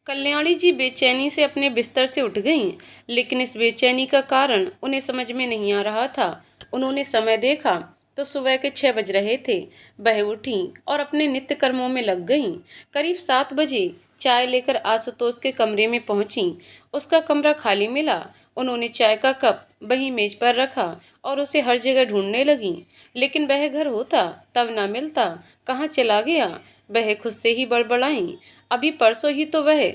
कल्याणी जी बेचैनी से अपने बिस्तर से उठ गईं, लेकिन इस बेचैनी का कारण उन्हें समझ में नहीं आ रहा था। उन्होंने समय देखा तो सुबह के 6 बज रहे थे। वह उठीं और अपने नित्य कर्मों में लग गईं। करीब 7 बजे चाय लेकर आशुतोष के कमरे में पहुंचीं। उसका कमरा खाली मिला। उन्होंने चाय का कप वहीं मेज पर रखा और उसे हर जगह ढूंढने लगीं, लेकिन वह घर होता तब ना मिलता। कहाँ चला गया? वह खुद से ही बड़बड़ाईं। अभी परसों ही तो वह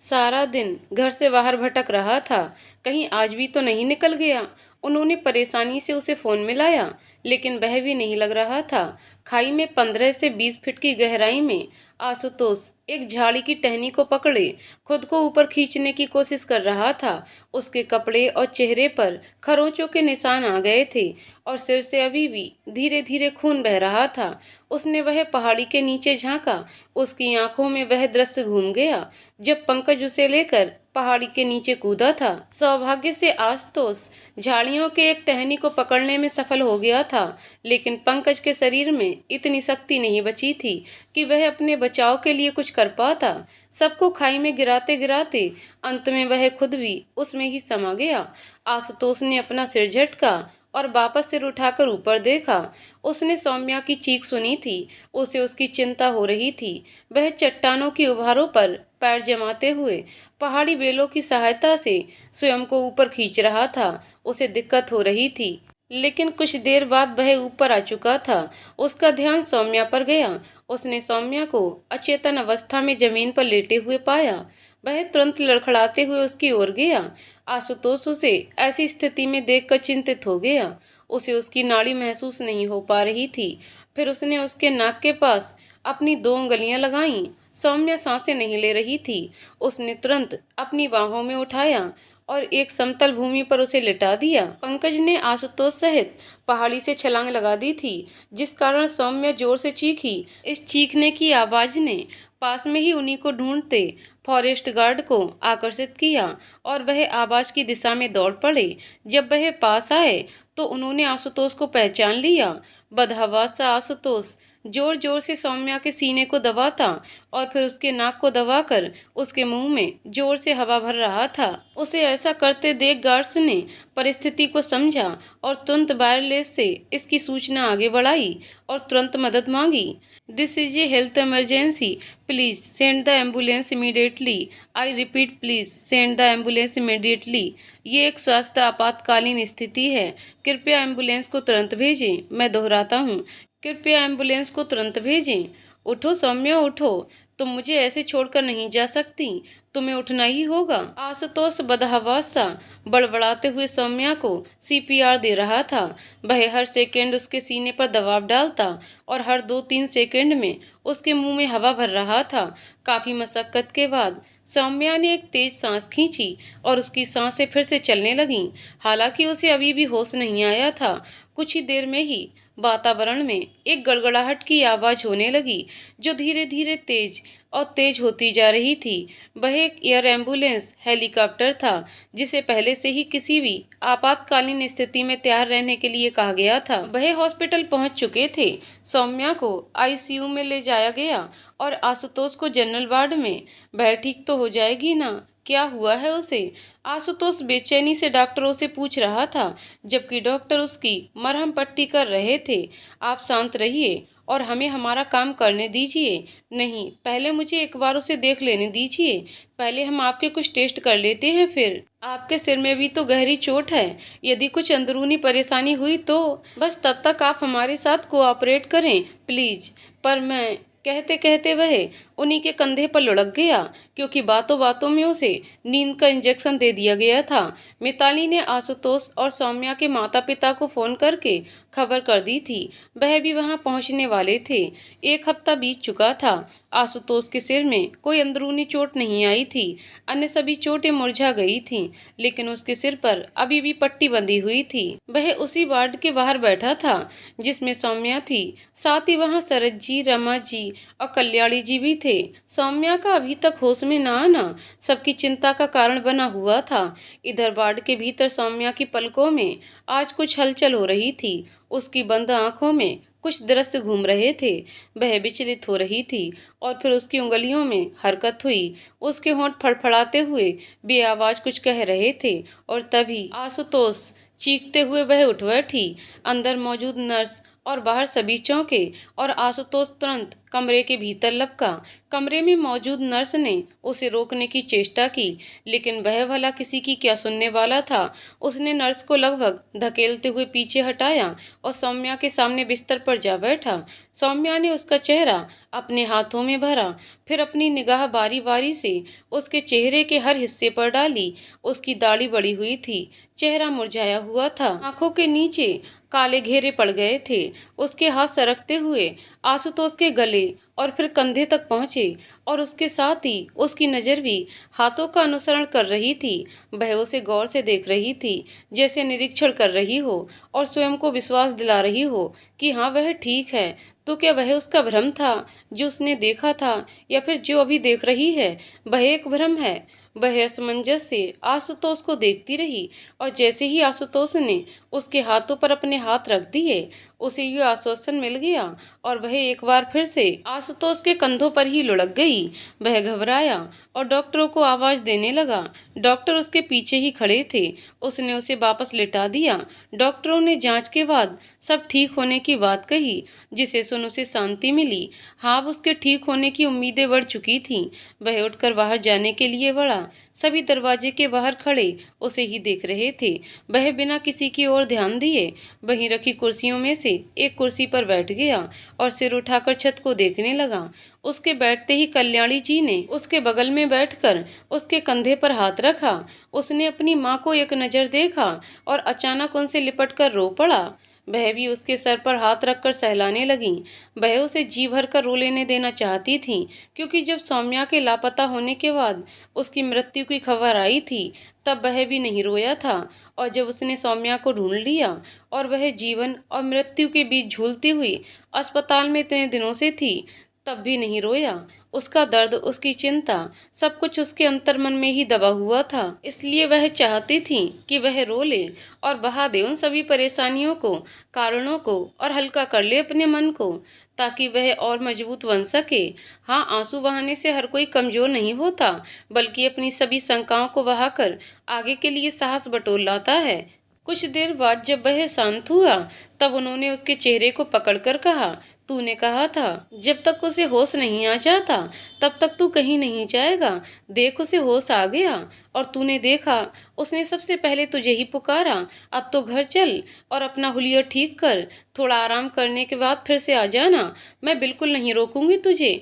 सारा दिन घर से बाहर भटक रहा था, कहीं आज भी तो नहीं निकल गया। उन्होंने परेशानी से उसे फोन मिलाया, लेकिन वह भी नहीं लग रहा था। खाई में 15 से 20 फीट की गहराई में आशुतोष एक झाड़ी की टहनी को पकड़े खुद को ऊपर खींचने की कोशिश कर रहा था। उसके कपड़े और चेहरे पर खरोंचों के निशान आ गए थे और सिर से अभी भी धीरे धीरे खून बह रहा था। उसने वह पहाड़ी के नीचे झांका। उसकी आंखों में वह दृश्य घूम गया जब पंकज उसे लेकर पहाड़ी के नीचे कूदा था। सौभाग्य से आशुतोष झाड़ियों के एक टहनी को पकड़ने में सफल हो गया था, लेकिन पंकज के शरीर में इतनी शक्ति नहीं बची थी कि वह अपने बचाव के लिए कुछ कर पाता। सबको खाई में गिराते गिराते अंत में वह खुद भी उसमें ही समा गया। आशुतोष ने अपना सिर झटका और वापस सिर उठाकर ऊपर देखा। उसने सौम्या की चीख सुनी थी। उसे उसकी चिंता हो रही थी। वह चट्टानों की उभारों पर पैर जमाते हुए पहाड़ी बेलों की सहायता से स्वयं को ऊपर खींच रहा था। उसे दिक्कत हो रही थी, लेकिन कुछ देर बाद वह ऊपर आ चुका था। उसका ध्यान सौम्या पर गया। उसने सौम्या को अचेतन अवस्था में जमीन पर लेटे हुए पाया। वह तुरंत लड़खड़ाते हुए उसकी ओर गया। आशुतोष उसे ऐसी स्थिति में देखकर चिंतित हो गया। उसे उसकी नाड़ी महसूस नहीं हो पा रही थी। फिर उसने उसके नाक के पास अपनी 2 उंगलियां लगाईं। सौम्या सांसें नहीं ले रही थी। उसने तुरंत अपनी बाहों में उठाया और एक समतल भूमि पर उसे लिटा दिया। पंकज ने आशुतोष सहित पहाड़ी से छलांग लगा दी थी, जिस कारण सौम्या जोर से चीखी। इस चीखने की आवाज ने पास में ही उन्हीं को ढूंढते फॉरेस्ट गार्ड को आकर्षित किया और वह आवाज की दिशा में दौड़ पड़े। जब वह पास आए तो उन्होंने आशुतोष को पहचान लिया। बदहवास सा आशुतोष जोर जोर से सौम्या के सीने को दबाता और फिर उसके नाक को दबाकर उसके मुंह में जोर से हवा भर रहा था। उसे ऐसा करते देख गार्ड्स ने परिस्थिति को समझा और तुरंत वायरलेस से इसकी सूचना आगे बढ़ाई और तुरंत मदद मांगी। This is a health emergency, please send the ambulance immediately. I repeat, please send the ambulance immediately. ये एक स्वास्थ्य आपातकालीन स्थिति है, कृपया एम्बुलेंस को तुरंत भेजें। मैं दोहराता हूँ, कृपया एम्बुलेंस को तुरंत भेजें। उठो सौम्या, उठो। तुम मुझे ऐसे छोड़कर नहीं जा सकती। तुम्हें उठना ही होगा। आशुतोष बदहवास सा बड़बड़ाते हुए सौम्या को सीपीआर दे रहा था। वह हर सेकंड उसके सीने पर दबाव डालता और हर 2-3 सेकंड में उसके मुंह में हवा भर रहा था। काफी मशक्कत के बाद सौम्या ने एक तेज सांस खींची और उसकी सांसें फिर से चलने लगीं। हालांकि उसे अभी भी होश नहीं आया था। कुछ ही देर में ही वातावरण में एक गड़गड़ाहट की आवाज होने लगी, जो धीरे धीरे तेज और तेज होती जा रही थी। वह एक एयर एम्बुलेंस हेलीकॉप्टर था, जिसे पहले से ही किसी भी आपातकालीन स्थिति में तैयार रहने के लिए कहा गया था। वह हॉस्पिटल पहुंच चुके थे। सौम्या को आईसीयू में ले जाया गया और आशुतोष को जनरल वार्ड में। वह ठीक तो हो जाएगी ना? क्या हुआ है उसे? आशुतोष बेचैनी से डॉक्टरों से पूछ रहा था, जबकि डॉक्टर उसकी मरहम पट्टी कर रहे थे। आप शांत रहिए और हमें हमारा काम करने दीजिए। नहीं, पहले मुझे एक बार उसे देख लेने दीजिए। पहले हम आपके कुछ टेस्ट कर लेते हैं। फिर आपके सिर में भी तो गहरी चोट है। यदि कुछ अंदरूनी परेशानी हुई तो बस तब तक आप हमारे साथ कोऑपरेट करें, प्लीज। पर मैं कहते कहते वह उन्हीं के कंधे पर लुढ़क गया, क्योंकि बातों बातों में उसे नींद का इंजेक्शन दे दिया गया था। मिताली ने आशुतोष और सौम्या के माता पिता को फोन करके खबर कर दी थी। वह भी वहां पहुंचने वाले थे। 1 हफ्ता बीत चुका था। आशुतोष के सिर में कोई अंदरूनी चोट नहीं आई थी। अन्य सभी चोटें मुरझा गई थीं, लेकिन उसके सिर पर अभी भी पट्टी बंधी हुई थी। वह उसी वार्ड के बाहर बैठा था जिसमें सौम्या थी। साथ ही वहां शरद जी, रमा जी और कल्याणी जी भी थे। सौम्या का अभी तक होश में न आना सबकी चिंता का कारण बना हुआ था। इधर वार्ड के भीतर सौम्या की पलकों में आज कुछ हलचल हो रही थी। उसकी बंद आंखों में कुछ दृश्य घूम रहे थे। वह विचलित हो रही थी और फिर उसकी उंगलियों में हरकत हुई। उसके होंठ फड़फड़ाते हुए बेआवाज कुछ कह रहे थे और तभी आशुतोष चीखते हुए वह उठ बैठी। अंदर मौजूद नर्स और बाहर सभी चौंके और आशुतोष तुरंत कमरे के भीतर लपका। कमरे में मौजूद नर्स ने उसे रोकने की चेष्टा की, लेकिन वह भला किसी की क्या सुनने वाला था। उसने नर्स को लगभग धकेलते हुए पीछे हटाया और सौम्या के सामने बिस्तर पर जा बैठा। सौम्या ने उसका चेहरा अपने हाथों में भरा, फिर अपनी निगाह बारी बारी से उसके चेहरे के हर हिस्से पर डाली। उसकी दाढ़ी बड़ी हुई थी, चेहरा मुरझाया हुआ था, आंखों के नीचे काले घेरे पड़ गए थे। उसके हाथ सरकते हुए आशुतोष के गले और फिर कंधे तक पहुंचे और उसके साथ ही उसकी नज़र भी हाथों का अनुसरण कर रही थी। वह उसे गौर से देख रही थी, जैसे निरीक्षण कर रही हो और स्वयं को विश्वास दिला रही हो कि हाँ, वह ठीक है। तो क्या वह उसका भ्रम था जो उसने देखा था, या फिर जो अभी देख रही है वह एक भ्रम है? वह असमंजस से आशुतोष को देखती रही और जैसे ही आशुतोष ने उसके हाथों पर अपने हाथ रख दिए, उसे यह आश्वासन मिल गया और वह एक बार फिर से आशुतोष के कंधों पर ही लुढ़क गई। वह घबराया और डॉक्टरों को आवाज देने लगा। डॉक्टर उसके पीछे ही खड़े थे। उसने उसे वापस लिटा दिया। डॉक्टरों ने जांच के बाद सब ठीक होने की बात कही, जिसे सुन उसे शांति मिली। हाँ, अब उसके ठीक होने की उम्मीदें बढ़ चुकी थीं। वह उठकर बाहर जाने के लिए बढ़ा। सभी दरवाजे के बाहर खड़े उसे ही देख रहे थे। वह बिना किसी की ओर ध्यान दिए वहीं रखी कुर्सियों में से एक कुर्सी पर बैठ गया और सिर उठाकर छत को देखने लगा। उसके बैठते ही कल्याणी जी ने उसके बगल में बैठकर उसके कंधे पर हाथ रखा। उसने अपनी माँ को एक नज़र देखा और अचानक उनसे लिपटकर रो पड़ा। वह भी उसके सर पर हाथ रखकर सहलाने लगी। वह उसे जी भर कर रो लेने देना चाहती थी, क्योंकि जब सौम्या के लापता होने के बाद उसकी मृत्यु की खबर आई थी, तब वह भी नहीं रोया था। और जब उसने सौम्या को ढूंढ लिया और वह जीवन और मृत्यु के बीच झूलती हुई अस्पताल में इतने दिनों से थी, तब भी नहीं रोया। उसका दर्द, उसकी चिंता, सब कुछ उसके अंतर्मन में ही दबा हुआ था। इसलिए वह चाहती थी कि वह रो ले और बहा दे उन सभी परेशानियों को, कारणों को, और हल्का कर ले अपने मन को, ताकि वह और मजबूत बन सके। हाँ, आंसू बहाने से हर कोई कमजोर नहीं होता, बल्कि अपनी सभी शंकाओं को बहाकर आगे के लिए साहस बटोर लाता है। कुछ देर बाद जब वह शांत हुआ, तब उन्होंने उसके चेहरे को पकड़कर कहा, तूने कहा था जब तक उसे होश नहीं आ जाता तब तक तू कहीं नहीं जाएगा। देख, उसे होश आ गया और तूने देखा, उसने सबसे पहले तुझे ही पुकारा। अब तो घर चल और अपना हुलिया ठीक कर। थोड़ा आराम करने के बाद फिर से आ जाना। मैं बिल्कुल नहीं रोकूंगी तुझे।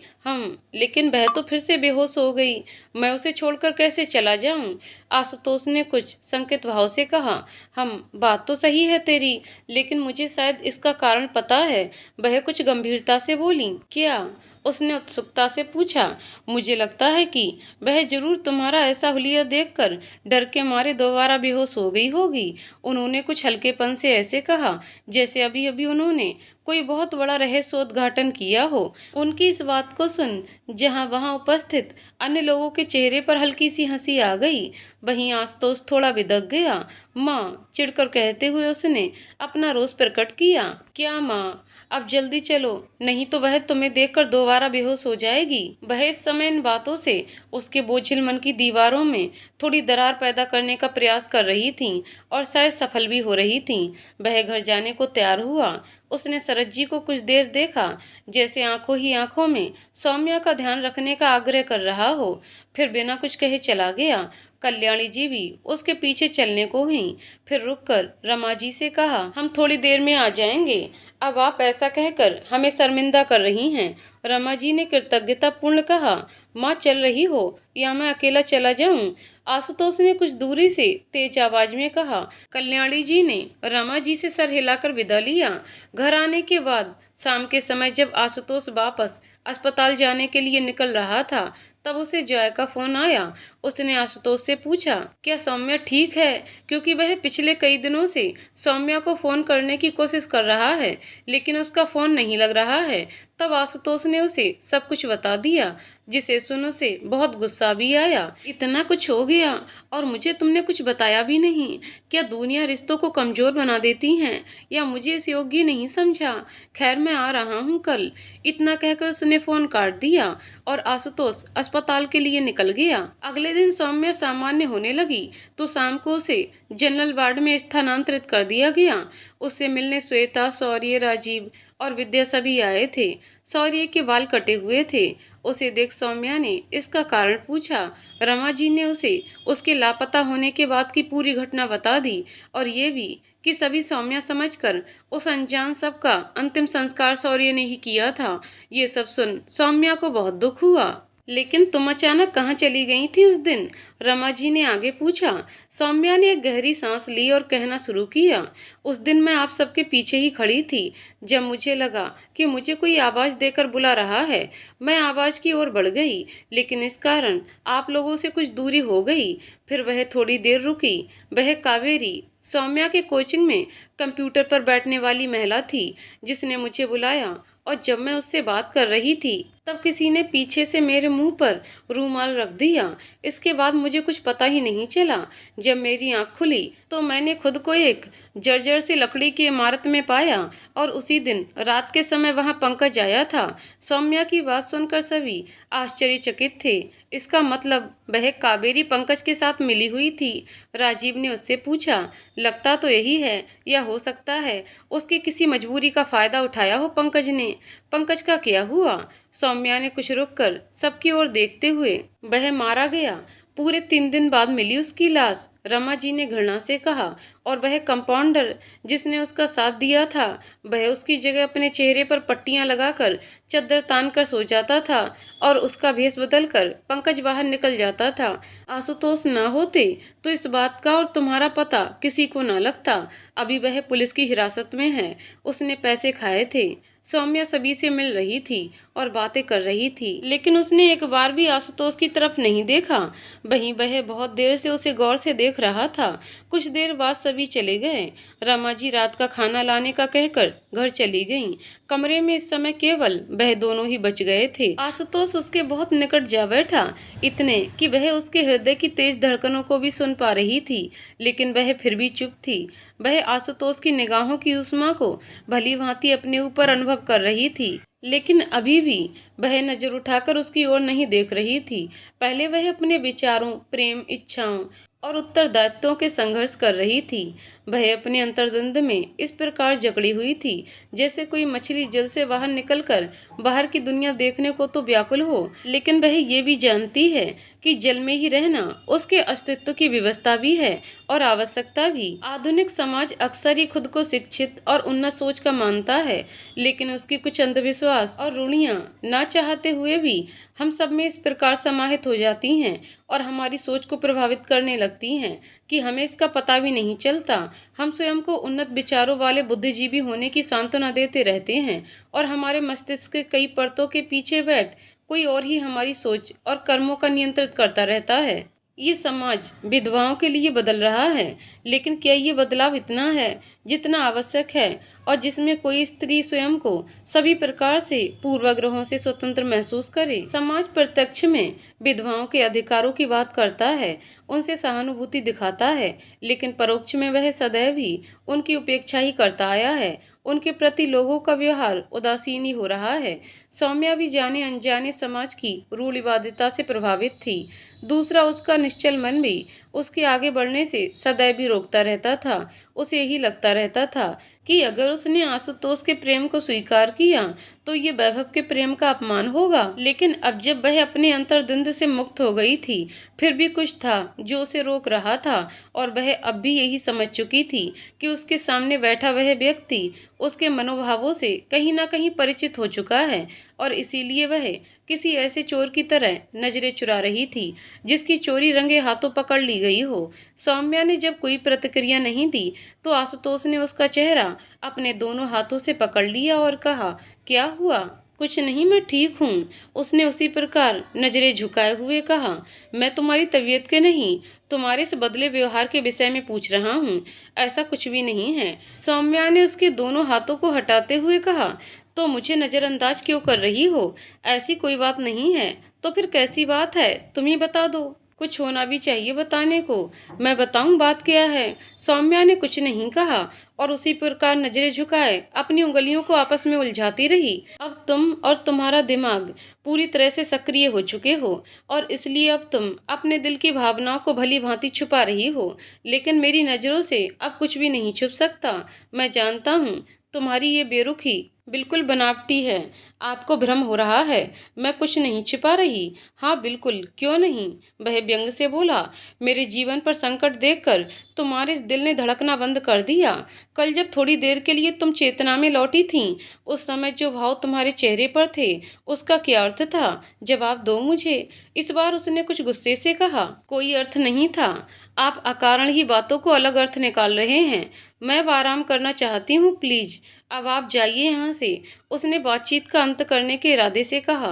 लेकिन वह तो फिर से बेहोश हो गई। मैं उसे छोड़कर कैसे चला जाऊं? आशुतोष ने कुछ संकित भाव से कहा। बात तो सही है तेरी, लेकिन मुझे शायद इसका कारण पता है। वह कुछ गंभीरता से बोली। क्या? उसने उत्सुकता से पूछा। मुझे लगता है कि वह जरूर तुम्हारा ऐसा हुलिया देखकर डर के मारे दोबारा बेहोश हो गई होगी। उन्होंने कुछ हल्केपन से ऐसे कहा जैसे अभी अभी उन्होंने कोई बहुत बड़ा रहस्योद्घाटन किया हो। उनकी इस बात को सुन जहां वहां उपस्थित अन्य लोगों के चेहरे पर हल्की सी हंसी आ गई। वहीं आशुतोष थोड़ा बिदक गया। माँ, चिढ़कर कहते हुए उसने अपना रोष प्रकट किया। क्या माँ? अब जल्दी चलो, नहीं तो वह तुम्हें देखकर दोबारा बेहोश हो जाएगी। वह इस समय इन बातों से उसके बोझिल मन की दीवारों में थोड़ी दरार पैदा करने का प्रयास कर रही थीं और शायद सफल भी हो रही थीं। वह घर जाने को तैयार हुआ। उसने शरद जी को कुछ देर देखा, जैसे आंखों ही आंखों में सौम्या का ध्यान रखने का आग्रह कर रहा हो, फिर बिना कुछ कहे चला गया। कल्याणी जी भी उसके पीछे चलने को हुई, फिर रुककर रमा जी से कहा, हम थोड़ी देर में आ जाएंगे। अब आप ऐसा कहकर हमें शर्मिंदा कर रही हैं। रमा जी ने कृतज्ञता पूर्ण कहा। माँ, चल रही हो या मैं अकेला चला जाऊं? आशुतोष ने कुछ दूरी से तेज आवाज में कहा। कल्याणी जी ने रमा जी से सर हिलाकर विदा लिया। घर आने के बाद शाम के समय जब आशुतोष वापस अस्पताल जाने के लिए निकल रहा था, तब उसे जॉय का फोन आया। उसने आशुतोष से पूछा, क्या सौम्या ठीक है? क्योंकि वह पिछले कई दिनों से सौम्या को फोन करने की कोशिश कर रहा है, लेकिन उसका फोन नहीं लग रहा है। तब आशुतोष ने उसे सब कुछ बता दिया, जिसे सुन उसे बहुत गुस्सा भी आया। इतना कुछ हो गया और मुझे तुमने कुछ बताया भी नहीं। क्या दुनिया रिश्तों को कमजोर बना देती हैं या मुझे इस योग्य नहीं समझा? खैर, मैं आ रहा हूँ कल। इतना कहकर उसने फोन काट दिया और आशुतोष अस्पताल के लिए निकल गया। अगले दिन सौम्या सामान्य होने लगी तो शाम को उसे जनरल वार्ड में स्थानांतरित कर दिया गया। उससे मिलने श्वेता, शौर्य, राजीव और विद्या सभी आए थे। शौर्य के बाल कटे हुए थे। उसे देख सौम्या ने इसका कारण पूछा। रमा जी ने उसे उसके लापता होने के बाद की पूरी घटना बता दी और ये भी कि सभी सौम्या समझकर उस अनजान सब का अंतिम संस्कार शौर्य ने ही किया था। ये सब सुन सौम्या को बहुत दुख हुआ। लेकिन तुम अचानक कहाँ चली गई थी उस दिन? रमा जी ने आगे पूछा। सौम्या ने एक गहरी सांस ली और कहना शुरू किया। उस दिन मैं आप सबके पीछे ही खड़ी थी। जब मुझे लगा कि मुझे कोई आवाज देकर बुला रहा है, मैं आवाज की ओर बढ़ गई, लेकिन इस कारण आप लोगों से कुछ दूरी हो गई। फिर वह थोड़ी देर रुकी। वह कावेरी सौम्या के कोचिंग में कंप्यूटर पर बैठने वाली महिला थी जिसने मुझे बुलाया, और जब मैं उससे बात कर रही थी तब किसी ने पीछे से मेरे मुंह पर रूमाल रख दिया। इसके बाद मुझे कुछ पता ही नहीं चला। जब मेरी आंख खुली तो मैंने खुद को एक जर्जर सी लकड़ी की इमारत में पाया और उसी दिन रात के समय वहां पंकज आया था। सौम्या की बात सुनकर सभी आश्चर्यचकित थे। इसका मतलब वह कावेरी पंकज के साथ मिली हुई थी। राजीव ने उससे पूछा। लगता तो यही है, या हो सकता है उसकी किसी मजबूरी का फायदा उठाया हो पंकज ने। पंकज का क्या हुआ? सौम्या ने कुछ रुक कर सबकी ओर देखते हुए। वह मारा गया। पूरे 3 दिन बाद मिली उसकी लाश, रमा जी ने घृणा से कहा। और वह कंपाउंडर जिसने उसका साथ दिया था, वह उसकी जगह अपने चेहरे पर पट्टियां लगाकर चद्दर तान कर सो जाता था और उसका भेष बदलकर पंकज बाहर निकल जाता था। आशुतोष न होते तो इस बात का और तुम्हारा पता किसी को न लगता। अभी वह पुलिस की हिरासत में है। उसने पैसे खाए थे। सौम्या सभी से मिल रही थी और बातें कर रही थी, लेकिन उसने एक बार भी आशुतोष की तरफ नहीं देखा। वहीं वह बहुत देर से उसे गौर से देख रहा था। कुछ देर बाद सभी चले गए। रमा जी रात का खाना लाने का कहकर घर चली गईं। कमरे में इस समय केवल वह दोनों ही बच गए थे। आशुतोष उसके बहुत निकट जा बैठा, इतने कि वह उसके हृदय की तेज धड़कनों को भी सुन पा रही थी, लेकिन वह फिर भी चुप थी। वह आशुतोष की निगाहों की उष्मा को भली भांति अपने ऊपर अनुभव कर रही थी, लेकिन अभी भी वह नजर उठाकर उसकी ओर नहीं देख रही थी। पहले वह अपने विचारों, प्रेम, इच्छाओं और उत्तरदायित्वों के संघर्ष कर रही थी। वह अपने अंतर्द्वंद में इस प्रकार जकड़ी हुई थी जैसे कोई मछली जल से बाहर निकलकर बाहर की दुनिया देखने को तो व्याकुल हो, लेकिन वह ये भी जानती है कि जल में ही रहना उसके अस्तित्व की व्यवस्था भी है और आवश्यकता भी। आधुनिक समाज अक्सर ही खुद को शिक्षित और उन्नत सोच का मानता है, लेकिन उसकी कुछ अंधविश्वास और रूढ़ियां ना चाहते हुए भी हम सब में इस प्रकार समाहित हो जाती हैं और हमारी सोच को प्रभावित करने लगती हैं कि हमें इसका पता भी नहीं चलता। हम स्वयं को उन्नत विचारों वाले बुद्धिजीवी होने की सांत्वना देते रहते हैं और हमारे मस्तिष्क के कई परतों के पीछे बैठ कोई और ही हमारी सोच और कर्मों का नियंत्रित करता रहता है। ये समाज विधवाओं के लिए बदल रहा है, लेकिन क्या ये बदलाव इतना है जितना आवश्यक है और जिसमें कोई स्त्री स्वयं को सभी प्रकार से पूर्वाग्रहों से स्वतंत्र महसूस करे? समाज प्रत्यक्ष में विधवाओं के अधिकारों की बात करता है, उनसे सहानुभूति दिखाता है, लेकिन परोक्ष में वह सदैव ही उनकी उपेक्षा ही करता आया है। उनके प्रति लोगों का व्यवहार उदासीन ही हो रहा है। सौम्या भी जाने अनजाने समाज की रूढ़िवादिता से प्रभावित थी। दूसरा, उसका निश्चल मन भी उसके आगे बढ़ने से सदैव भी रोकता रहता था। उसे यही लगता रहता था कि अगर उसने आशुतोष के प्रेम को स्वीकार किया तो ये वैभव के प्रेम का अपमान होगा। लेकिन अब जब वह अपने अंतर्द्वंद से मुक्त हो गई थी, फिर भी कुछ था जो उसे रोक रहा था और वह अब भी यही समझ चुकी थी कि उसके सामने बैठा वह व्यक्ति उसके मनोभावों से कहीं ना कहीं परिचित हो चुका है और इसीलिए वह किसी ऐसे चोर की तरह नजरें चुरा रही थी जिसकी चोरी रंगे हाथों पकड़ ली गई हो। सौम्या ने जब कोई प्रतिक्रिया नहीं दी तो आशुतोष ने उसका चेहरा अपने दोनों हाथों से पकड़ लिया और कहा, क्या हुआ? कुछ नहीं, मैं ठीक हूँ। उसने उसी प्रकार नजरें झुकाए हुए कहा, मैं तुम्हारी तबीयत के नहीं, तुम्हारे इस बदले व्यवहार के विषय में पूछ रहा हूँ। ऐसा कुछ भी नहीं है। सौम्या ने उसके दोनों हाथों को हटाते हुए कहा, तो मुझे नज़रअंदाज क्यों कर रही हो? ऐसी कोई बात नहीं है। तो फिर कैसी बात है? तुम ही बता दो। कुछ होना भी चाहिए बताने को। मैं बताऊं बात क्या है? सौम्या ने कुछ नहीं कहा और उसी प्रकार नजरें झुकाए अपनी उंगलियों को आपस में उलझाती रही। अब तुम और तुम्हारा दिमाग पूरी तरह से सक्रिय हो चुके हो और इसलिए अब तुम अपने दिल की भावनाओं को भली भांति छुपा रही हो, लेकिन मेरी नज़रों से अब कुछ भी नहीं छुप सकता। मैं जानता हूँ तुम्हारी ये बेरुखी बिल्कुल बनावटी है। आपको भ्रम हो रहा है। मैं कुछ नहीं छिपा रही। हाँ बिल्कुल, क्यों नहीं? वह व्यंग से बोला। मेरे जीवन पर संकट देखकर तुम्हारे इस दिल ने धड़कना बंद कर दिया। कल जब थोड़ी देर के लिए तुम चेतना में लौटी थीं, उस समय जो भाव तुम्हारे चेहरे पर थे, उसका क्या अर्थ था? जवाब दो मुझे। इस बार उसने कुछ गुस्से से कहा। कोई अर्थ नहीं था। आप अकारण ही बातों को अलग अर्थ निकाल रहे हैं। मैं अब आराम करना चाहती हूँ, प्लीज अब आप जाइए यहाँ से। उसने बातचीत का अंत करने के इरादे से कहा।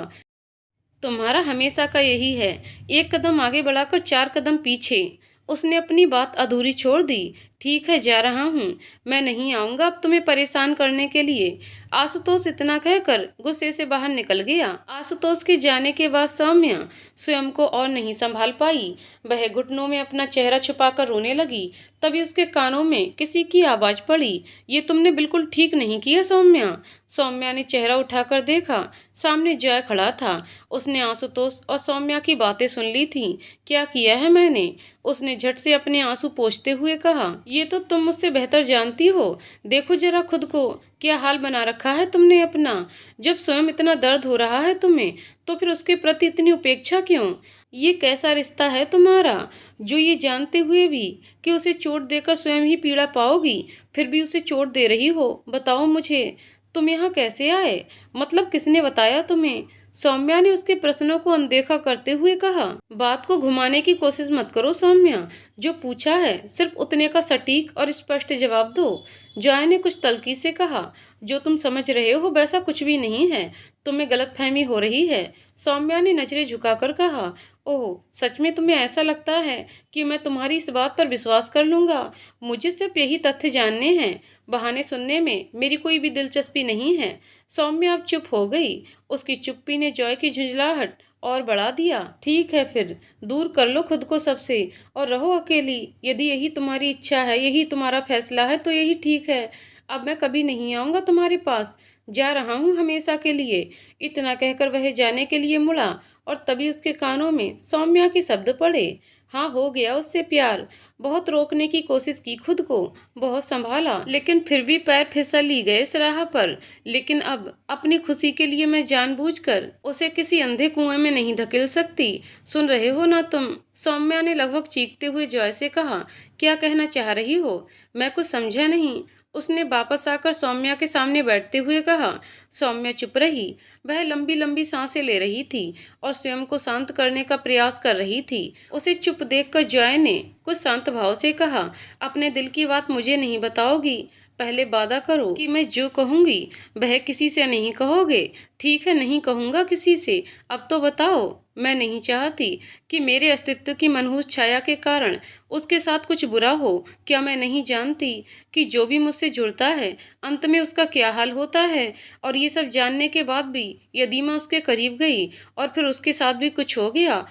तुम्हारा हमेशा का यही है, एक कदम आगे बढ़ाकर चार कदम पीछे। उसने अपनी बात अधूरी छोड़ दी। ठीक है, जा रहा हूँ। मैं नहीं आऊँगा अब तुम्हें परेशान करने के लिए। आशुतोष इतना कहकर गुस्से से बाहर निकल गया। आशुतोष के जाने के बाद सौम्या स्वयं को और नहीं संभाल पाई। वह घुटनों में अपना चेहरा छुपाकर रोने लगी। तभी उसके कानों में किसी की आवाज पड़ी। ये तुमने बिल्कुल ठीक नहीं किया सौम्या। सौम्या ने चेहरा उठाकर देखा। सामने जय खड़ा था। उसने आशुतोष और सौम्या की बातें सुन ली थीं। क्या किया है मैंने? उसने झट से अपने आंसू पोंछते हुए कहा। ये तो तुम मुझसे बेहतर जानती हो। देखो जरा खुद को, क्या हाल बना रखा है तुमने अपना। जब स्वयं इतना दर्द हो रहा है तुम्हें, तो फिर उसके प्रति इतनी उपेक्षा क्यों? ये कैसा रिश्ता है तुम्हारा, जो ये जानते हुए भी कि उसे चोट देकर स्वयं ही पीड़ा पाओगी, फिर भी उसे चोट दे रही हो? बताओ मुझे, तुम यहाँ कैसे आए? मतलब किसने बताया तुम्हें? सौम्या ने उसके प्रश्नों को अनदेखा करते हुए कहा। बात को घुमाने की कोशिश मत करो सौम्या। जो पूछा है सिर्फ उतने का सटीक और स्पष्ट जवाब दो। जॉय ने कुछ तल्खी से कहा। जो तुम समझ रहे हो वैसा कुछ भी नहीं है। तुम्हें गलतफहमी हो रही है। सौम्या ने नजरें झुकाकर कहा। ओह, सच में तुम्हें ऐसा लगता है कि मैं तुम्हारी इस बात पर विश्वास कर लूंगा? मुझे सिर्फ यही तथ्य जानने हैं। बहाने सुनने में मेरी कोई भी दिलचस्पी नहीं है। सौम्या अब चुप हो गई। उसकी चुप्पी ने जॉय की झुंझलाहट और बढ़ा दिया। ठीक है फिर, दूर कर लो खुद को सबसे और रहो अकेली। यदि यही तुम्हारी इच्छा है, यही तुम्हारा फैसला है, तो यही ठीक है। अब मैं कभी नहीं आऊंगा तुम्हारे पास। जा रहा हूँ हमेशा के लिए। इतना कहकर वह जाने के लिए मुड़ा और तभी उसके कानों में सौम्या के शब्द पड़े। हाँ, हो गया उससे प्यार। बहुत रोकने की कोशिश की खुद को, बहुत संभाला, लेकिन फिर भी पैर फिसल ही गए इस राह पर। लेकिन अब अपनी खुशी के लिए मैं जानबूझकर उसे किसी अंधे कुएं में नहीं धकेल सकती। सुन रहे हो ना तुम? सौम्या ने लगभग चीखते हुए जॉय से कहा। क्या कहना चाह रही हो? मैं कुछ समझा नहीं। उसने वापस आकर सौम्या के सामने बैठते हुए कहा। सौम्या चुप रही। वह लंबी लंबी सांसें ले रही थी और स्वयं को शांत करने का प्रयास कर रही थी। उसे चुप देखकर जॉय ने कुछ शांत भाव से कहा। अपने दिल की बात मुझे नहीं बताओगी? पहले वादा करो कि मैं जो कहूंगी वह किसी से नहीं कहोगे। ठीक है, नहीं कहूंगा किसी से। अब तो बताओ। मैं नहीं चाहती कि मेरे अस्तित्व की मनहूस छाया के कारण उसके साथ कुछ बुरा हो। क्या मैं नहीं जानती कि जो भी मुझसे जुड़ता है अंत में उसका क्या हाल होता है? और ये सब जानने के बाद भी यदि मैं उसके करीब गई और फिर उसके साथ भी कुछ हो गया,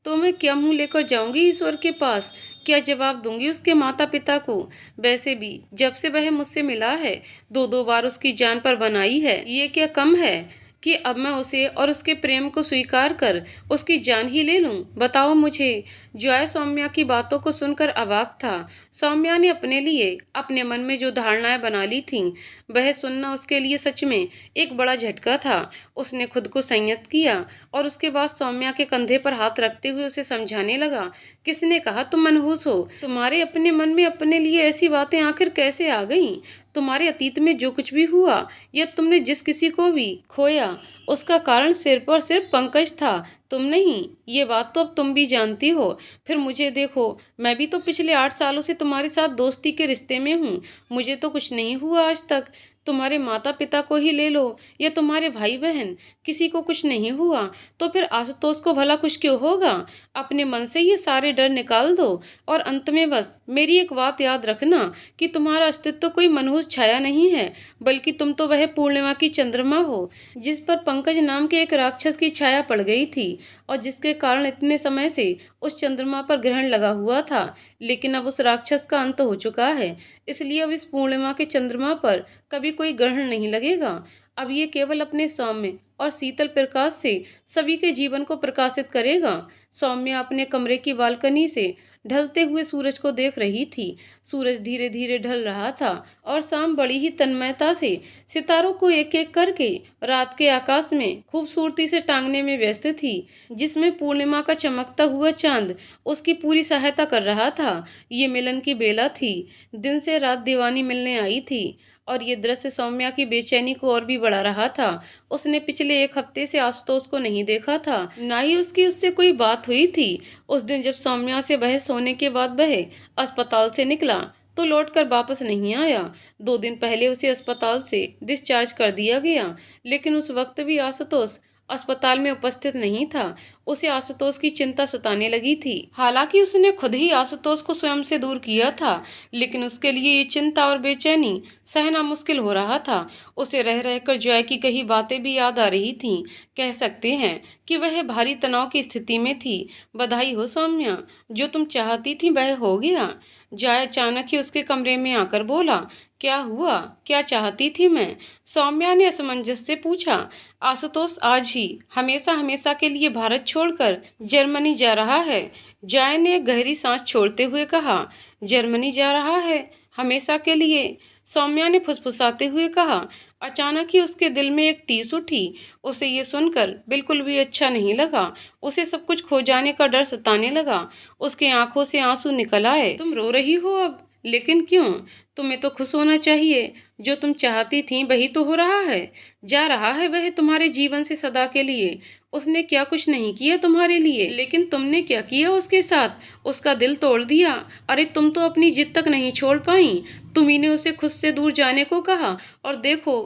तो मैं क्या मुंह लेकर जाऊंगी ईश्वर के पास? क्या जवाब दूंगी उसके माता पिता को? वैसे भी जब से वह मुझसे मिला है, दो दो बार उसकी जान पर बनाई है। ये क्या कम है कि अब मैं उसे और उसके प्रेम को स्वीकार कर उसकी जान ही ले लूं? बताओ मुझे। जॉय सौम्या की बातों को सुनकर अवाक था। सौम्या ने अपने लिए अपने मन में जो धारणाएं बना ली थीं, वह सुनना उसके लिए सच में एक बड़ा झटका था। उसने खुद को संयत किया और उसके बाद सौम्या के कंधे पर हाथ रखते हुए उसे समझाने लगा। किसने कहा तुम मनहूस हो? तुम्हारे अपने मन में अपने लिए ऐसी बातें आखिर कैसे आ गईं? तुम्हारे अतीत में जो कुछ भी हुआ या तुमने जिस किसी को भी खोया, उसका कारण सिर्फ और सिर्फ पंकज था, तुम नहीं। ये बात तो अब तुम भी जानती हो। फिर मुझे देखो, मैं भी तो पिछले 8 सालों से तुम्हारे साथ दोस्ती के रिश्ते में हूँ। मुझे तो कुछ नहीं हुआ आज तक। तुम्हारे माता पिता को ही ले लो या तुम्हारे भाई बहन, किसी को कुछ नहीं हुआ तो फिर आशुतोष को भला कुछ क्यों होगा? अपने मन से ये सारे डर निकाल दो और अंत में बस मेरी एक बात याद रखना कि तुम्हारा अस्तित्व कोई मनहूस छाया नहीं है, बल्कि तुम तो वह पूर्णिमा की चंद्रमा हो जिस पर पंकज नाम के एक राक्षस की छाया पड़ गई थी और जिसके कारण इतने समय से उस चंद्रमा पर ग्रहण लगा हुआ था। लेकिन अब उस राक्षस का अंत हो चुका है, इसलिए अब इस पूर्णिमा के चंद्रमा पर कभी कोई ग्रहण नहीं लगेगा। अब ये केवल अपने सौम्य और शीतल प्रकाश से सभी के जीवन को प्रकाशित करेगा। सौम्या अपने कमरे की बालकनी से ढलते हुए सूरज को देख रही थी। सूरज धीरे धीरे ढल रहा था और शाम बड़ी ही तन्मयता से सितारों को एक एक करके रात के आकाश में खूबसूरती से टांगने में व्यस्त थी, जिसमें पूर्णिमा का चमकता हुआ चांद उसकी पूरी सहायता कर रहा था। ये मिलन की बेला थी, दिन से रात दीवानी मिलने आई थी और ये दृश्य सौम्या की बेचैनी को और भी बढ़ा रहा था। उसने पिछले एक हफ्ते से आशुतोष को नहीं देखा था, ना ही उसकी उससे कोई बात हुई थी। उस दिन जब सौम्या से वह सोने के बाद वह अस्पताल से निकला तो लौटकर वापस नहीं आया। 2 दिन पहले उसे अस्पताल से डिस्चार्ज कर दिया गया, लेकिन उस वक्त भी आशुतोष अस्पताल में उपस्थित नहीं था। उसे आशुतोष की चिंता सताने लगी थी। हालांकि उसने खुद ही आशुतोष को स्वयं से दूर किया था, लेकिन उसके लिए ये चिंता और बेचैनी सहना मुश्किल हो रहा था। उसे रह रहकर जॉय की कही बातें भी याद आ रही थीं। कह सकते हैं कि वह भारी तनाव की स्थिति में थी। बधाई हो सौम्या, जो तुम चाहती थी वह हो गया। जॉय अचानक ही उसके कमरे में आकर बोला, क्या हुआ? क्या चाहती थी मैं? सौम्या ने असमंजस से पूछा। आशुतोष आज ही हमेशा हमेशा के लिए भारत छोड़कर जर्मनी जा रहा है। जॉय ने गहरी सांस छोड़ते हुए कहा। जर्मनी जा रहा है? हमेशा के लिए? सौम्या ने फुसफुसाते हुए कहा। अचानक ही उसके दिल में एक टीस उठी। उसे ये सुनकर बिल्कुल भी अच्छा नहीं लगा। उसे सब कुछ खो जाने का डर सताने लगा। उसकी आंखों से आंसू निकल आए। तुम रो रही हो अब? लेकिन क्यों? तुम्हें तो खुश होना चाहिए। जो तुम चाहती थी वही तो हो रहा है। जा रहा है वह तुम्हारे जीवन से सदा के लिए। उसने क्या कुछ नहीं किया तुम्हारे लिए, लेकिन तुमने क्या किया उसके साथ? उसका दिल तोड़ दिया। अरे तुम तो अपनी जिद तक नहीं छोड़ पाई। तुम्ही ने उसे खुद से दूर जाने को कहा और देखो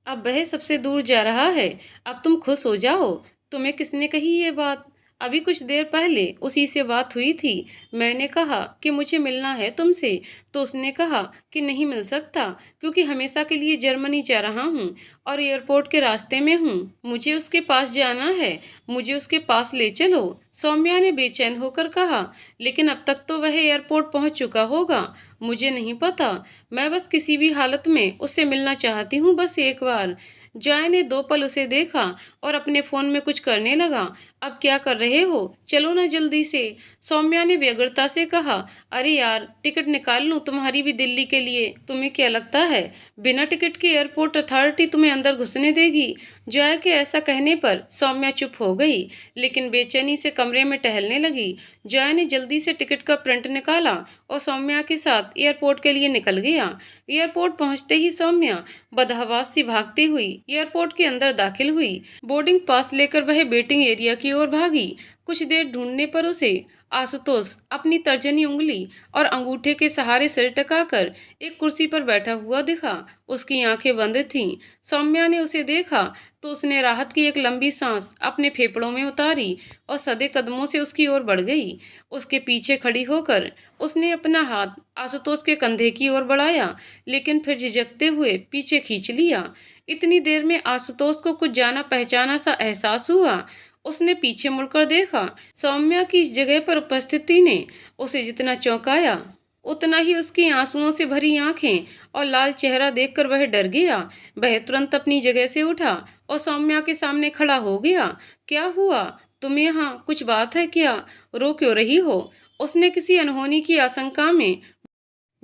अब वह सबसे दूर जा रहा है। अब तुम खुश हो जाओ। तुम्हें किसने कही ये बात? अभी कुछ देर पहले उसी से बात हुई थी। मैंने कहा कि मुझे मिलना है तुमसे, तो उसने कहा कि नहीं मिल सकता क्योंकि हमेशा के लिए जर्मनी जा रहा हूँ और एयरपोर्ट के रास्ते में हूँ। मुझे उसके पास जाना है। मुझे उसके पास ले चलो। सौम्या ने बेचैन होकर कहा। लेकिन अब तक तो वह एयरपोर्ट पहुँच चुका होगा। मुझे नहीं पता। मैं बस किसी भी हालत में उससे मिलना चाहती हूँ, बस एक बार। जॉय ने 2 पल उसे देखा और अपने फोन में कुछ करने लगा। अब क्या कर रहे हो? चलो ना जल्दी से। सौम्या ने व्यग्रता से कहा। अरे यार, टिकट निकाल लूं तुम्हारी भी दिल्ली के लिए। तुम्हें क्या लगता है बिना टिकट के एयरपोर्ट अथॉरिटी तुम्हें अंदर घुसने देगी? जॉय के ऐसा कहने पर सौम्या चुप हो गई, लेकिन बेचैनी से कमरे में टहलने लगी। जॉय ने जल्दी से टिकट का प्रिंट निकाला और सौम्या के साथ एयरपोर्ट के लिए निकल गया। एयरपोर्ट पहुंचते ही सौम्या बदहवास सी भागती हुई एयरपोर्ट के अंदर दाखिल हुई। बोर्डिंग पास लेकर वह वेटिंग एरिया की ओर भागी। कुछ देर ढूंढने पर उसे आशुतोष अपनी तर्जनी उंगली और अंगूठे के सहारे सिर टकाकर एक कुर्सी पर बैठा हुआ दिखा। उसकी आंखें बंद थीं। सौम्या ने उसे देखा तो उसने राहत की एक लंबी सांस अपने फेफड़ों में उतारी और सधे कदमों से उसकी ओर बढ़ गई। उसके पीछे खड़ी होकर उसने अपना हाथ आशुतोष के कंधे की ओर बढ़ाया, लेकिन फिर झिझकते हुए पीछे खींच लिया। इतनी देर में आशुतोष को कुछ जाना पहचाना सा एहसास हुआ। उसने पीछे मुड़कर देखा। सौम्या की इस जगह पर उपस्थिति ने उसे जितना चौंकाया, उतना ही उसकी आंसुओं से भरी आंखें और लाल चेहरा देखकर वह डर गया। वह तुरंत अपनी जगह से उठा और सौम्या के सामने खड़ा हो गया। क्या हुआ? तुम यहाँ? कुछ बात है क्या? रो क्यों रही हो? उसने किसी अनहोनी की आशंका में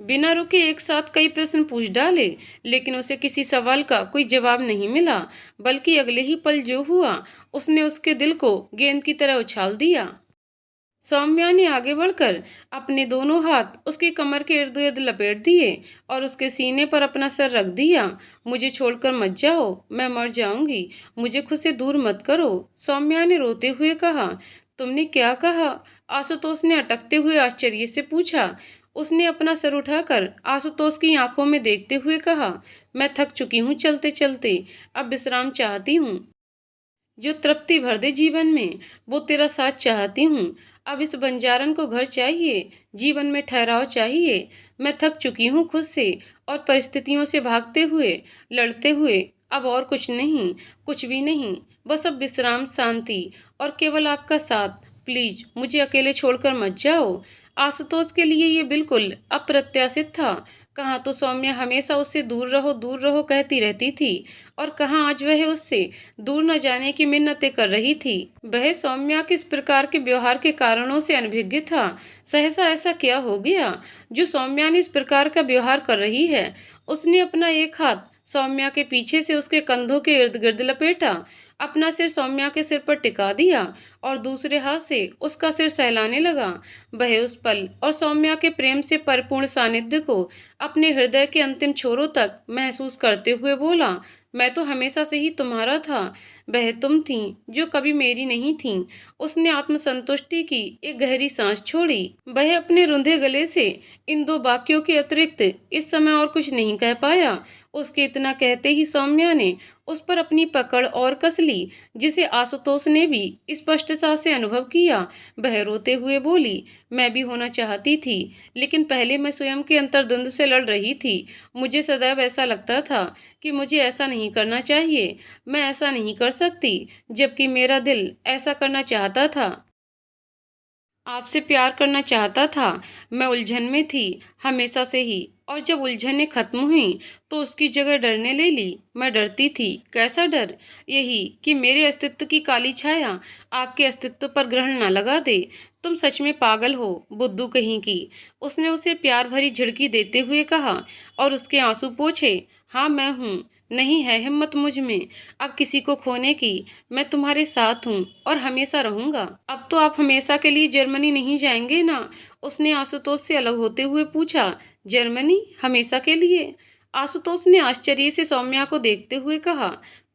बिना रुके एक साथ कई प्रश्न पूछ डाले, लेकिन उसे किसी सवाल का कोई जवाब नहीं मिला। बल्कि अगले ही पल जो हुआ, उसने उसके दिल को गेंद की तरह उछाल दिया। सौम्या ने आगे बढ़कर अपने दोनों हाथ उसकी कमर के इर्द गिर्द लपेट दिए और उसके सीने पर अपना सर रख दिया। मुझे छोड़कर मत जाओ, मैं मर जाऊंगी। मुझे खुद से दूर मत करो, सौम्या ने रोते हुए कहा। तुमने क्या कहा? आशुतोष ने अटकते हुए आश्चर्य से पूछा। उसने अपना सिर उठाकर आशुतोष की आंखों में देखते हुए कहा, मैं थक चुकी हूँ चलते चलते, अब विश्राम चाहती हूँ। जो तृप्ति भर दे जीवन में, वो तेरा साथ चाहती हूँ। अब इस बंजारन को घर चाहिए, जीवन में ठहराव चाहिए। मैं थक चुकी हूँ खुद से और परिस्थितियों से भागते हुए, लड़ते हुए। अब और कुछ नहीं, कुछ भी नहीं, बस अब विश्राम, शांति और केवल आपका साथ। प्लीज मुझे अकेले छोड़कर मत जाओ। आशुतोष के लिए ये बिल्कुल अप्रत्याशित था। कहाँ तो सौम्या हमेशा उससे दूर रहो कहती रहती थी, और कहाँ आज वह उससे दूर न जाने की मिन्नतें कर रही थी। वह सौम्या किस प्रकार के व्यवहार के कारणों से अनभिज्ञ था। सहसा ऐसा क्या हो गया जो सौम्या ने इस प्रकार का व्यवहार कर रही है। उसने अपना एक हाथ सौम्या के पीछे से उसके कंधों के इर्द गिर्द लपेटा, अपना सिर सौम्या के सिर पर टिका दिया और दूसरे हाथ से उसका सिर सहलाने लगा। वह उस पल और सौम्या के प्रेम से परिपूर्ण सानिध्य को अपने हृदय के अंतिम छोरों तक महसूस करते हुए बोला, मैं तो हमेशा से ही तुम्हारा था। वह तुम थी जो कभी मेरी नहीं थी। उसने आत्मसंतुष्टि की एक गहरी सांस छोड़ी। वह अपने रुंधे गले से इन दो वाक्यों के अतिरिक्त इस समय और कुछ नहीं कह पाया। उसके इतना कहते ही सौम्या ने उस पर अपनी पकड़ और कस ली, जिसे आशुतोष ने भी स्पष्टता से अनुभव किया। वह रोते हुए बोली, मैं भी होना चाहती थी, लेकिन पहले मैं स्वयं के अंतर्द्वंद से लड़ रही थी। मुझे सदैव ऐसा लगता था कि मुझे ऐसा नहीं करना चाहिए, मैं ऐसा नहीं कर सकती, जबकि मेरा दिल ऐसा करना चाहता था, आपसे प्यार करना चाहता था। मैं उलझन में थी हमेशा से ही, और जब उलझनें खत्म हुई तो उसकी जगह डरने ले ली। मैं डरती थी। कैसा डर? यही कि मेरे अस्तित्व की काली छाया आपके अस्तित्व पर ग्रहण न लगा दे। तुम सच में पागल हो, बुद्धू कहीं की। उसने उसे प्यार भरी झिड़की देते हुए कहा और उसके आंसू पोंछे। हाँ मैं हूँ, नहीं है हिम्मत मुझ में अब किसी को खोने की। मैं तुम्हारे साथ हूँ और हमेशा रहूंगा। अब तो आप हमेशा के लिए जर्मनी नहीं जाएंगे ना? उसने आशुतोष से अलग होते हुए पूछा। जर्मनी? हमेशा के लिए? आशुतोष ने आश्चर्य से सौम्या को देखते हुए कहा,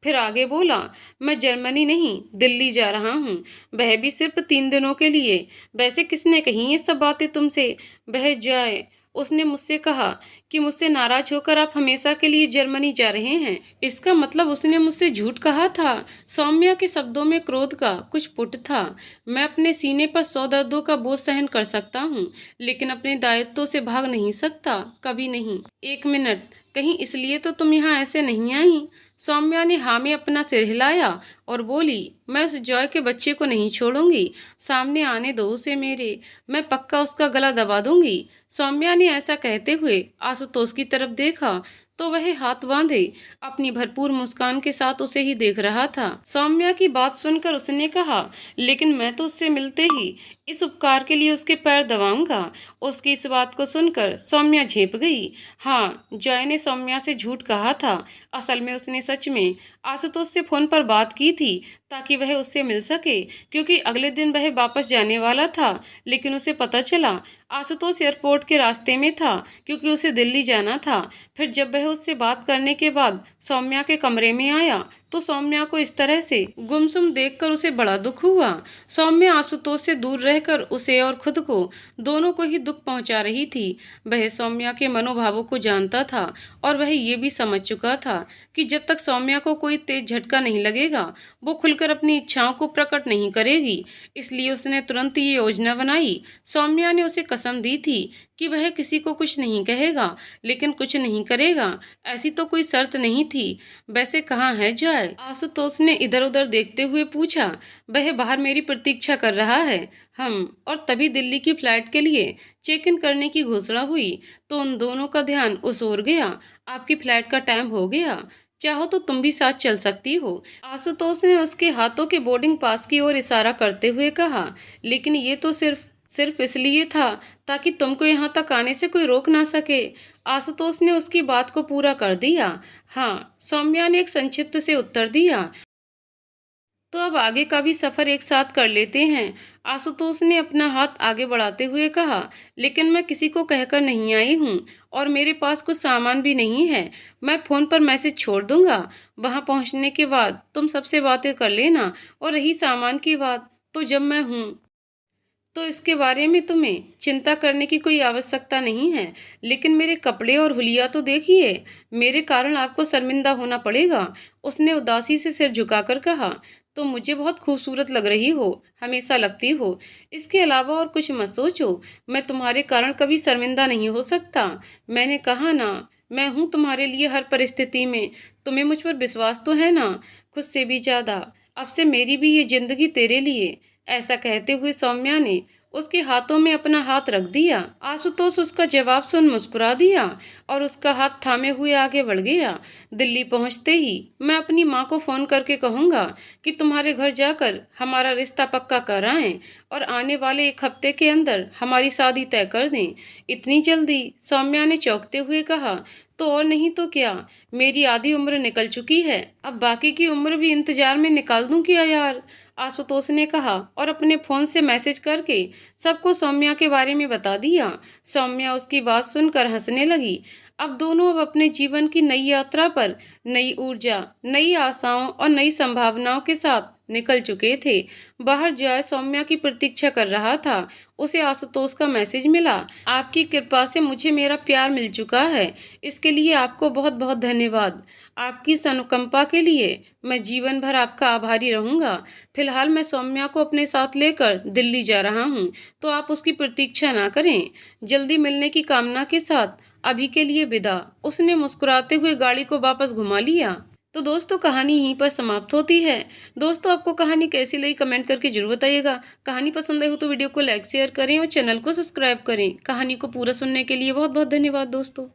फिर आगे बोला, मैं जर्मनी नहीं, दिल्ली जा रहा हूँ, वह भी सिर्फ 3 दिनों के लिए। वैसे किसने कही ये सब बातें तुमसे? वह जाए, उसने मुझसे कहा कि मुझसे नाराज होकर आप हमेशा के लिए जर्मनी जा रहे हैं। इसका मतलब उसने मुझसे झूठ कहा था। सौम्या के शब्दों में क्रोध का कुछ पुट था। मैं अपने सीने पर 100 दर्दों का बोझ सहन कर सकता हूँ, लेकिन अपने दायित्वों से भाग नहीं सकता, कभी नहीं। एक मिनट, कहीं इसलिए तो तुम यहाँ ऐसे नहीं आई? सौम्या ने हाँ में अपना सिर हिलाया और बोली, मैं उस जॉय के बच्चे को नहीं छोड़ूंगी। सामने आने दो उसे मेरे, मैं पक्का उसका गला दबा दूंगी। सौम्या ने ऐसा कहते हुए आशुतोष की तरफ देखा तो वह हाथ बांधे अपनी भरपूर मुस्कान के साथ उसे ही देख रहा था। सौम्या की बात सुनकर उसने कहा, लेकिन मैं तो उससे मिलते ही इस उपकार के लिए उसके पैर दबाऊंगा। उसकी इस बात को सुनकर सौम्या झेप गई। हाँ, जॉय ने सौम्या से झूठ कहा था। असल में उसने सच में आशुतोष से फोन पर बात की थी ताकि वह उससे मिल सके, क्योंकि अगले दिन वह वापस जाने वाला था। लेकिन उसे पता चला आशुतोष एयरपोर्ट के रास्ते में था, क्योंकि उसे दिल्ली जाना था। फिर जब वह उससे बात करने के बाद सौम्या के कमरे में आया तो सौम्या को इस तरह से गुमसुम देखकर उसे बड़ा दुख हुआ। सौम्या आशुतोष से दूर रहकर उसे और खुद को, दोनों को ही दुख पहुंचा रही थी। वह सौम्या के मनोभावों को जानता था और वह ये भी समझ चुका था कि जब तक सौम्या को कोई तेज झटका नहीं लगेगा, वो खुलकर अपनी इच्छाओं को प्रकट नहीं करेगी। इसलिए उसने तुरंत ये योजना बनाई। सौम्या ने उसे कसम दी थी कि वह किसी को कुछ नहीं कहेगा, लेकिन कुछ नहीं करेगा, ऐसी तो कोई शर्त नहीं थी। वैसे कहाँ है जॉय? आशुतोष ने इधर उधर देखते हुए पूछा। वह बाहर मेरी प्रतीक्षा कर रहा है। और तभी दिल्ली की फ्लाइट के लिए चेक इन करने की घोषणा हुई तो उन दोनों का ध्यान उस ओर गया। आपकी फ्लाइट का टाइम हो गया, चाहो तो तुम भी साथ चल सकती हो। आशुतोष ने उसके हाथों के बोर्डिंग पास की ओर इशारा करते हुए कहा, लेकिन ये तो सिर्फ सिर्फ इसलिए था ताकि तुमको यहाँ तक आने से कोई रोक ना सके। आशुतोष ने उसकी बात को पूरा कर दिया। हाँ, सौम्या ने एक संक्षिप्त से उत्तर दिया। तो अब आगे का भी सफर एक साथ कर लेते हैं, आशुतोष ने अपना हाथ आगे बढ़ाते हुए कहा। लेकिन मैं किसी को कहकर नहीं आई हूँ और मेरे पास कुछ सामान भी नहीं है। मैं फोन पर मैसेज छोड़ दूंगा, वहां पहुंचने के बाद तुम सबसे बातें कर लेना। और रही सामान की बात, तो जब मैं हूँ तो इसके बारे में तुम्हें चिंता करने की कोई आवश्यकता नहीं है। लेकिन मेरे कपड़े और हुलिया तो देखिए, मेरे कारण आपको शर्मिंदा होना पड़ेगा। उसने उदासी से सिर झुकाकर कहा। तो मुझे बहुत खूबसूरत लग रही हो, हमेशा लगती हो। इसके अलावा और कुछ मत सोचो। मैं तुम्हारे कारण कभी शर्मिंदा नहीं हो सकता। मैंने कहा ना, मैं हूँ तुम्हारे लिए हर परिस्थिति में। तुम्हें मुझ पर विश्वास तो है ना, खुद से भी ज्यादा। अब से मेरी भी ये जिंदगी तेरे लिए। ऐसा कहते हुए सौम्या ने उसके हाथों में अपना हाथ रख दिया। आशुतोष उसका जवाब सुन मुस्कुरा दिया और उसका हाथ थामे हुए आगे बढ़ गया। दिल्ली पहुंचते ही मैं अपनी माँ को फोन करके कहूंगा कि तुम्हारे घर जाकर हमारा रिश्ता पक्का कराएं और आने वाले 1 हफ्ते के अंदर हमारी शादी तय कर दें। इतनी जल्दी? सौम्या ने चौंकते हुए कहा। तो और नहीं तो क्या, मेरी आधी उम्र निकल चुकी है, अब बाकी की उम्र भी इंतजार में निकाल दूं क्या यार, आशुतोष ने कहा और अपने फोन से मैसेज करके सबको सौम्या के बारे में बता दिया। सौम्या उसकी बात सुनकर हंसने लगी। अब दोनों अपने जीवन की नई यात्रा पर नई ऊर्जा, नई आशाओं और नई संभावनाओं के साथ निकल चुके थे। बाहर जॉय सौम्या की प्रतीक्षा कर रहा था। उसे आशुतोष का मैसेज मिला। आपकी कृपा से मुझे मेरा प्यार मिल चुका है। इसके लिए आपको बहुत बहुत धन्यवाद। आपकी इस अनुकंपा के लिए मैं जीवन भर आपका आभारी रहूंगा। फिलहाल मैं सौम्या को अपने साथ लेकर दिल्ली जा रहा हूँ, तो आप उसकी प्रतीक्षा ना करें। जल्दी मिलने की कामना के साथ अभी के लिए विदा। उसने मुस्कुराते हुए गाड़ी को वापस घुमा लिया। तो दोस्तों, कहानी यहीं पर समाप्त होती है। दोस्तों, आपको कहानी कैसी लगी कमेंट करके जरूर बताइएगा। कहानी पसंद आई हो तो वीडियो को लाइक शेयर करें और चैनल को सब्सक्राइब करें। कहानी को पूरा सुनने के लिए बहुत बहुत धन्यवाद दोस्तों।